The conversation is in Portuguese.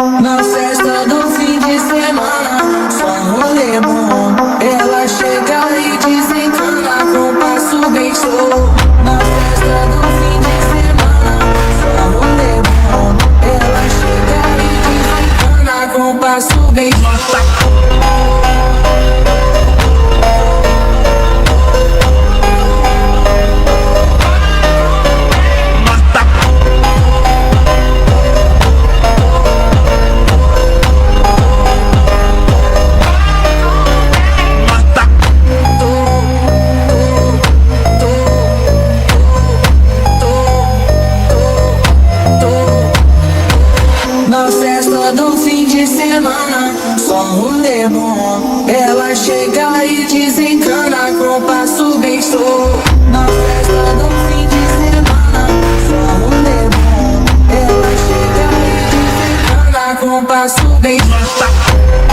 Na festa do fim de semana, só rolê bom. Ela chega e desencana com passo bem show. Na festa do fim de semana, só rolê bom. Ela chega e desencana com passo bem show. Na festa do fim de semana, só rolê bom. Ela chega e desencana com passo bem show. Na festa do fim de semana, só rolê bom. Ela chega e desencana com passo bem show.